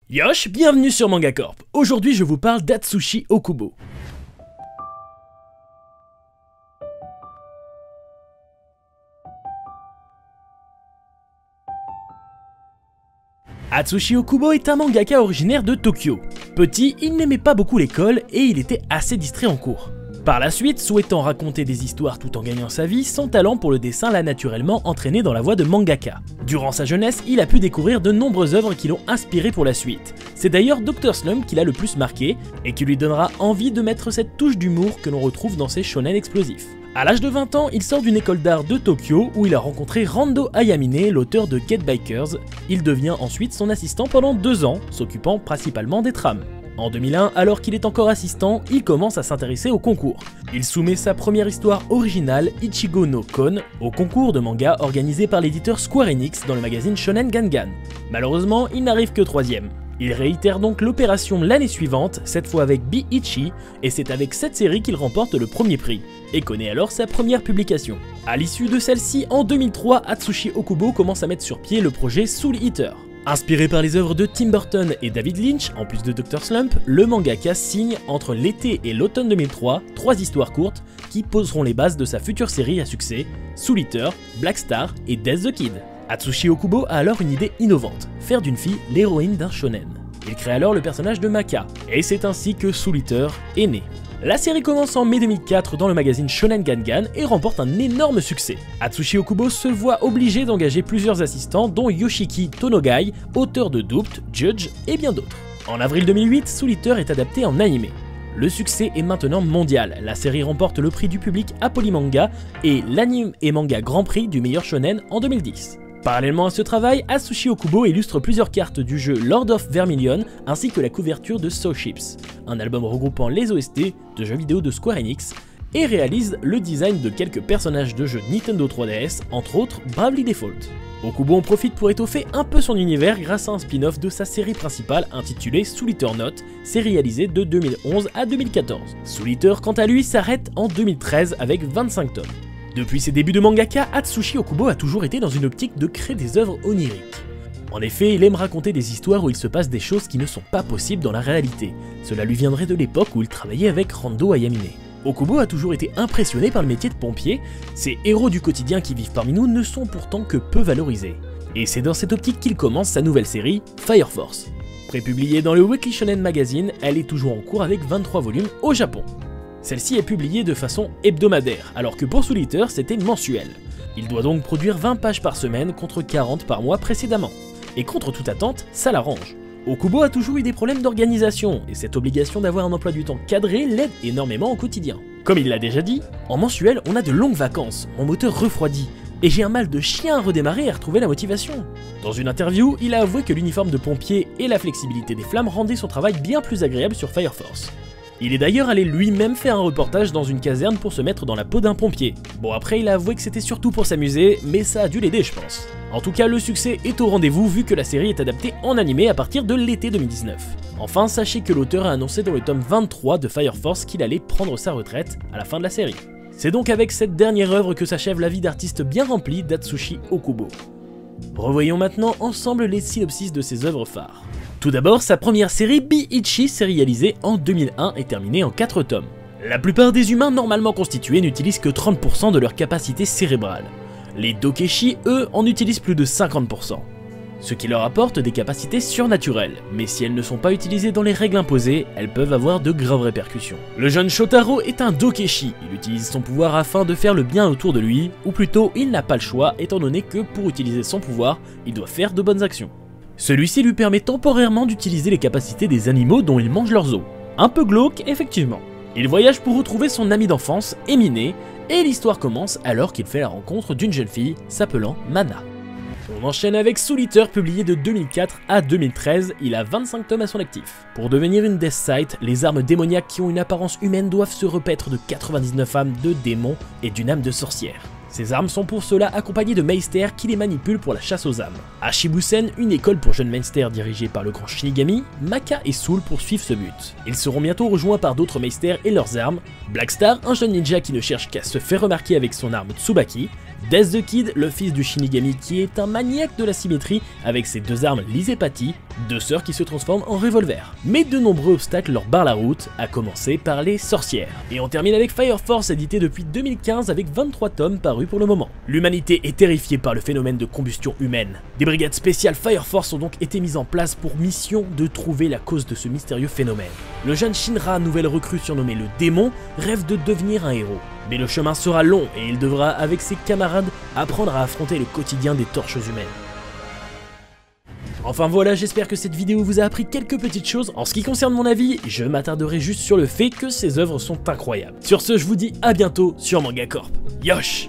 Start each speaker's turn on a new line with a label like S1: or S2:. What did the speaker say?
S1: Yosh, bienvenue sur Manga Corp. Aujourd'hui je vous parle d'Atsushi Okubo. Atsushi Okubo est un mangaka originaire de Tokyo. Petit, il n'aimait pas beaucoup l'école et il était assez distrait en cours. Par la suite, souhaitant raconter des histoires tout en gagnant sa vie, son talent pour le dessin l'a naturellement entraîné dans la voie de mangaka. Durant sa jeunesse, il a pu découvrir de nombreuses œuvres qui l'ont inspiré pour la suite. C'est d'ailleurs Dr. Slump qui l'a le plus marqué et qui lui donnera envie de mettre cette touche d'humour que l'on retrouve dans ses shonen explosifs. À l'âge de 20 ans, il sort d'une école d'art de Tokyo où il a rencontré Rando Ayamine, l'auteur de Get Bikers. Il devient ensuite son assistant pendant 2 ans, s'occupant principalement des trames. En 2001, alors qu'il est encore assistant, il commence à s'intéresser au concours. Il soumet sa première histoire originale, Ichigo no Kon, au concours de manga organisé par l'éditeur Square Enix dans le magazine Shonen Gangan. Malheureusement, il n'arrive que 3ème. Il réitère donc l'opération l'année suivante, cette fois avec Bi-Ichi, et c'est avec cette série qu'il remporte le premier prix, et connaît alors sa première publication. À l'issue de celle-ci, en 2003, Atsushi Okubo commence à mettre sur pied le projet Soul Eater. Inspiré par les œuvres de Tim Burton et David Lynch, en plus de Dr. Slump, le mangaka signe entre l'été et l'automne 2003 3 histoires courtes qui poseront les bases de sa future série à succès, Soul Eater, Black Star et Death the Kid. Atsushi Okubo a alors une idée innovante, faire d'une fille l'héroïne d'un shonen. Il crée alors le personnage de Maka, et c'est ainsi que Soul Eater est né. La série commence en mai 2004 dans le magazine Shonen Gangan et remporte un énorme succès. Atsushi Okubo se voit obligé d'engager plusieurs assistants dont Yoshiki Tonogai, auteur de Duped, Judge et bien d'autres. En avril 2008, Soul Eater est adapté en animé. Le succès est maintenant mondial, la série remporte le prix du public à Polymanga et l'anime et manga Grand Prix du meilleur shonen en 2010. Parallèlement à ce travail, Atsushi Okubo illustre plusieurs cartes du jeu Lord of Vermilion ainsi que la couverture de Soul Ships, un album regroupant les OST de jeux vidéo de Square Enix, et réalise le design de quelques personnages de jeux Nintendo 3DS, entre autres Bravely Default. Okubo en profite pour étoffer un peu son univers grâce à un spin-off de sa série principale intitulée Soul Eater Note, sérialisée de 2011 à 2014. Soul Eater quant à lui s'arrête en 2013 avec 25 tomes. Depuis ses débuts de mangaka, Atsushi Okubo a toujours été dans une optique de créer des œuvres oniriques. En effet, il aime raconter des histoires où il se passe des choses qui ne sont pas possibles dans la réalité. Cela lui viendrait de l'époque où il travaillait avec Rando Ayamine. Okubo a toujours été impressionné par le métier de pompier, ces héros du quotidien qui vivent parmi nous ne sont pourtant que peu valorisés. Et c'est dans cette optique qu'il commence sa nouvelle série, Fire Force. Prépubliée dans le Weekly Shonen Magazine, elle est toujours en cours avec 23 volumes au Japon. Celle-ci est publiée de façon hebdomadaire, alors que pour Soul Eater c'était mensuel. Il doit donc produire 20 pages par semaine contre 40 par mois précédemment. Et contre toute attente, ça l'arrange. Okubo a toujours eu des problèmes d'organisation, et cette obligation d'avoir un emploi du temps cadré l'aide énormément au quotidien. Comme il l'a déjà dit, en mensuel on a de longues vacances, mon moteur refroidit, et j'ai un mal de chien à redémarrer et à retrouver la motivation. Dans une interview, il a avoué que l'uniforme de pompier et la flexibilité des flammes rendaient son travail bien plus agréable sur Fire Force. Il est d'ailleurs allé lui-même faire un reportage dans une caserne pour se mettre dans la peau d'un pompier. Bon après il a avoué que c'était surtout pour s'amuser, mais ça a dû l'aider je pense. En tout cas le succès est au rendez-vous vu que la série est adaptée en animé à partir de l'été 2019. Enfin sachez que l'auteur a annoncé dans le tome 23 de Fire Force qu'il allait prendre sa retraite à la fin de la série. C'est donc avec cette dernière œuvre que s'achève la vie d'artiste bien remplie d'Atsushi Okubo. Revoyons maintenant ensemble les synopsis de ses œuvres phares. Tout d'abord, sa première série Bi-Ichi, sérialisée en 2001 et terminée en 4 tomes. La plupart des humains normalement constitués n'utilisent que 30% de leur capacité cérébrale. Les Dokeshi, eux, en utilisent plus de 50%. Ce qui leur apporte des capacités surnaturelles, mais si elles ne sont pas utilisées dans les règles imposées, elles peuvent avoir de graves répercussions. Le jeune Shotaro est un Dokeshi, il utilise son pouvoir afin de faire le bien autour de lui, ou plutôt il n'a pas le choix étant donné que pour utiliser son pouvoir, il doit faire de bonnes actions. Celui-ci lui permet temporairement d'utiliser les capacités des animaux dont il mange leurs os. Un peu glauque, effectivement. Il voyage pour retrouver son ami d'enfance, Emine, et l'histoire commence alors qu'il fait la rencontre d'une jeune fille s'appelant Mana. On enchaîne avec Soul Eater, publié de 2004 à 2013, il a 25 tomes à son actif. Pour devenir une Death Sight, les armes démoniaques qui ont une apparence humaine doivent se repaître de 99 âmes de démons et d'une âme de sorcière. Ces armes sont pour cela accompagnées de meisters qui les manipulent pour la chasse aux âmes. À Shibusen, une école pour jeunes meisters dirigée par le grand Shinigami, Maka et Soul poursuivent ce but. Ils seront bientôt rejoints par d'autres meisters et leurs armes, Blackstar, un jeune ninja qui ne cherche qu'à se faire remarquer avec son arme Tsubaki, Death the Kid, le fils du Shinigami qui est un maniaque de la symétrie avec ses deux armes Liz et Patty, deux sœurs qui se transforment en revolver. Mais de nombreux obstacles leur barrent la route, à commencer par les sorcières. Et on termine avec Fire Force, édité depuis 2015 avec 23 tomes parus pour le moment. L'humanité est terrifiée par le phénomène de combustion humaine. Des brigades spéciales Fire Force ont donc été mises en place pour mission de trouver la cause de ce mystérieux phénomène. Le jeune Shinra, nouvelle recrue surnommée le démon, rêve de devenir un héros. Mais le chemin sera long et il devra, avec ses camarades, apprendre à affronter le quotidien des torches humaines. Enfin voilà, j'espère que cette vidéo vous a appris quelques petites choses. En ce qui concerne mon avis, je m'attarderai juste sur le fait que ces œuvres sont incroyables. Sur ce, je vous dis à bientôt sur Manga Corp. Yosh!